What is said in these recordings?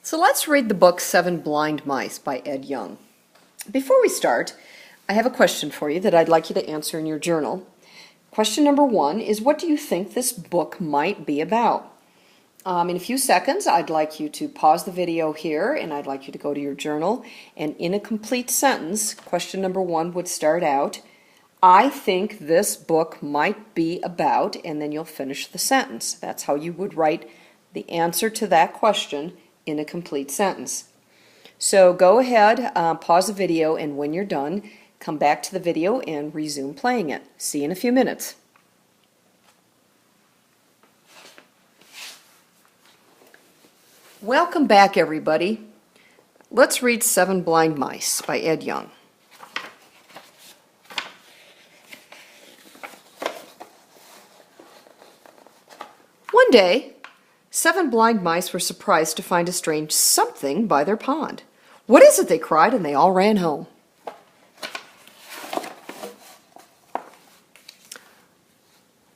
So let's read the book 7 Blind Mice by Ed Young. Before we start, I have a question for you that I'd like you to answer in your journal. Question number 1 is, what do you think this book might be about? In a few seconds, I'd like you to pause the video here, and I'd like you to go to your journal, and in a complete sentence, question number 1 would start out, I think this book might be about, and then you'll finish the sentence. That's how you would write the answer to that question in a complete sentence. So go ahead, pause the video, and when you're done, come back to the video and resume playing it. See you in a few minutes. Welcome back, everybody. Let's read 7 Blind Mice by Ed Young. One day, 7 blind mice were surprised to find a strange something by their pond. "What is it?" they cried, and they all ran home.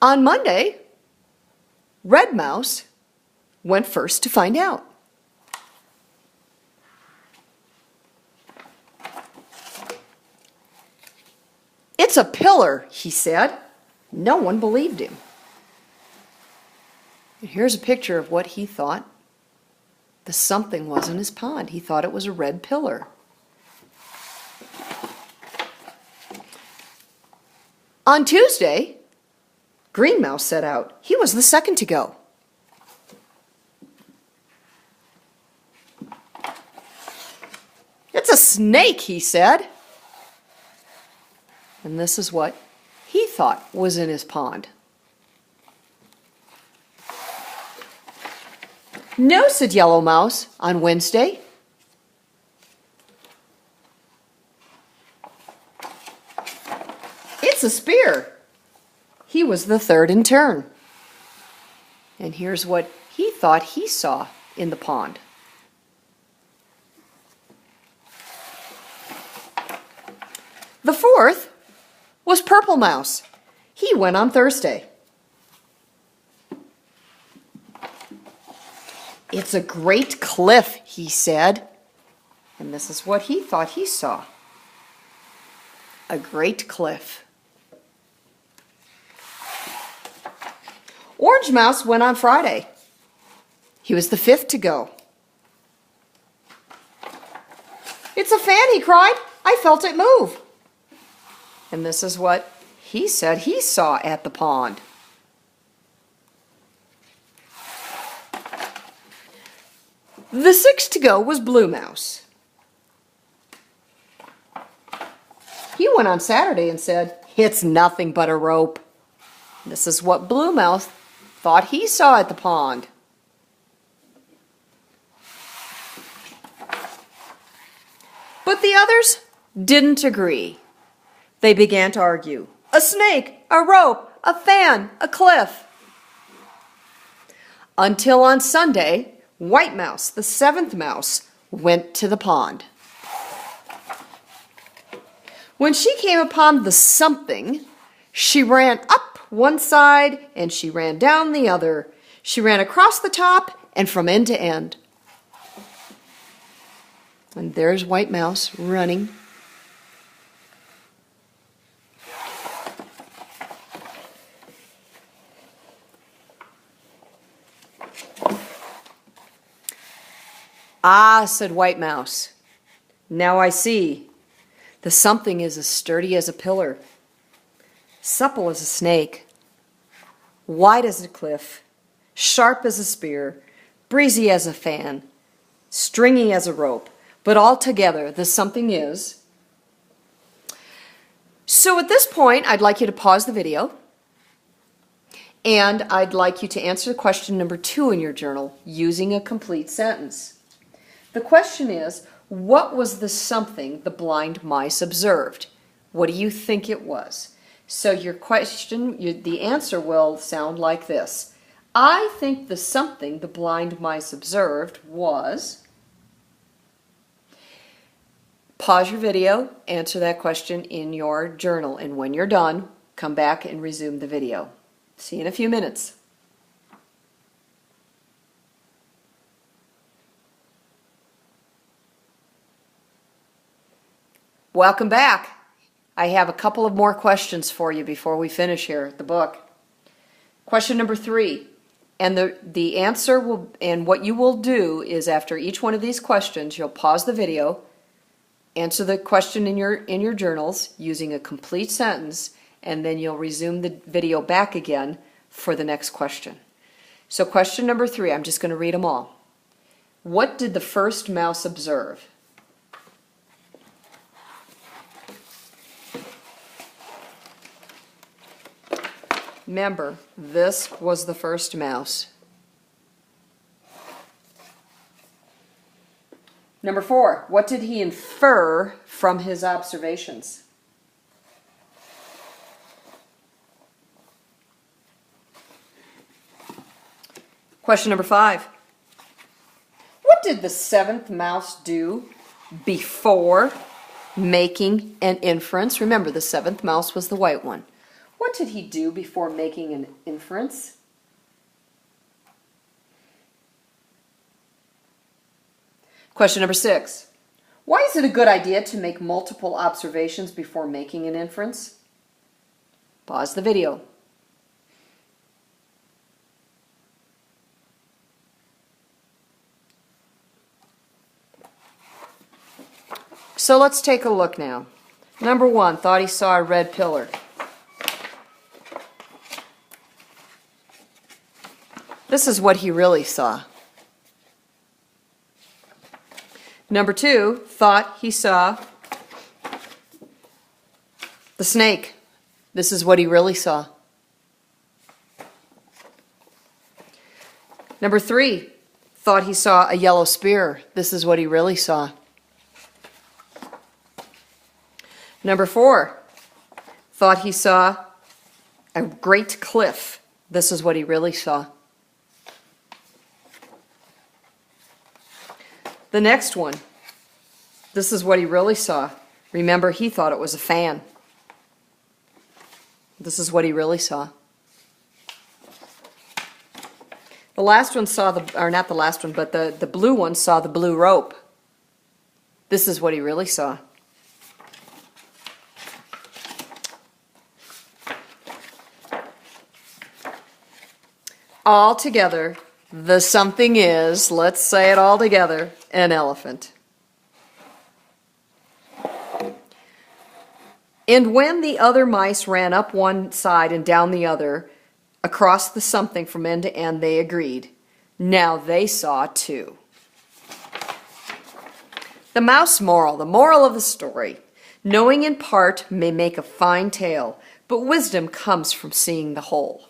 On Monday, Red Mouse went first to find out. "It's a pillar," he said. No one believed him. Here's a picture of what he thought the something was in his pond. He thought it was a red pillar. On Tuesday, Green Mouse set out. He was the second to go. "It's a snake," he said. And this is what he thought was in his pond. "No," said Yellow Mouse on Wednesday. "It's a spear." He was the third in turn. And here's what he thought he saw in the pond. The fourth was Purple Mouse. He went on Thursday. "It's a great cliff," he said. And this is what he thought he saw. A great cliff. Orange Mouse went on Friday. He was the fifth to go. "It's a fan," he cried. "I felt it move." And this is what he said he saw at the pond. The sixth to go was Blue Mouse. He went on Saturday and said, "It's nothing but a rope." This is what Blue Mouse thought he saw at the pond. But the others didn't agree. They began to argue. A snake, a rope, a fan, a cliff. Until on Sunday, White Mouse, the seventh mouse, went to the pond. When she came upon the something, she ran up one side and she ran down the other. She ran across the top and from end to end. And there's White Mouse running. "Ah," said White Mouse, "now I see. The something is as sturdy as a pillar, supple as a snake, wide as a cliff, sharp as a spear, breezy as a fan, stringy as a rope, but altogether the something is." So at this point, I'd like you to pause the video, and I'd like you to answer question number 2 in your journal using a complete sentence. The question is, what was the something the blind mice observed? What do you think it was? So your question, the answer will sound like this. I think the something the blind mice observed was... Pause your video, answer that question in your journal, and when you're done, come back and resume the video. See you in a few minutes. Welcome back. I have a couple of more questions for you before we finish here the book. Question number 3. And the answer will, and what you will do is after each one of these questions, you'll pause the video, answer the question in your journals using a complete sentence, and then you'll resume the video back again for the next question. So question number 3, I'm just going to read them all. What did the first mouse observe? Remember, this was the first mouse. Number 4, what did he infer from his observations? Question number 5, what did the 7th mouse do before making an inference? Remember, the 7th mouse was the white one. What did he do before making an inference? Question number 6. Why is it a good idea to make multiple observations before making an inference? Pause the video. So let's take a look now. Number 1, thought he saw a red pillar. This is what he really saw. Number 2, thought he saw the snake. This is what he really saw. Number 3, thought he saw a yellow spear. This is what he really saw. Number 4, thought he saw a great cliff. This is what he really saw. The next one, this is what he really saw. Remember, he thought it was a fan. This is what he really saw. The last one saw or not the last one, but the blue one saw the blue rope. This is what he really saw. All together, the something is, let's say it all together, an elephant. And when the other mice ran up one side and down the other, across the something from end to end, they agreed. Now they saw too. The mouse moral, the moral of the story. Knowing in part may make a fine tale, but wisdom comes from seeing the whole.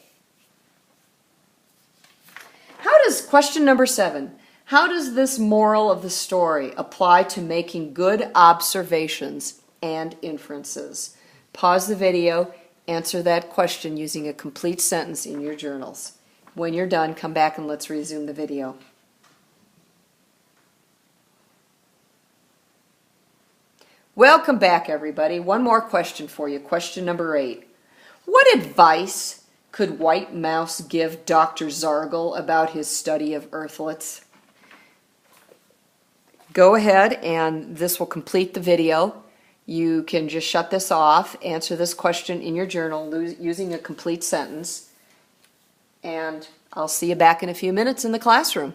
Question number 7, how does this moral of the story apply to making good observations and inferences? Pause the video, answer that question using a complete sentence in your journals. When you're done, come back and let's resume the video. Welcome back, everybody. One more question for you. Question number 8. What advice could White Mouse give Dr. Zargle about his study of earthlets? Go ahead, and this will complete the video. You can just shut this off, answer this question in your journal using a complete sentence, and I'll see you back in a few minutes in the classroom.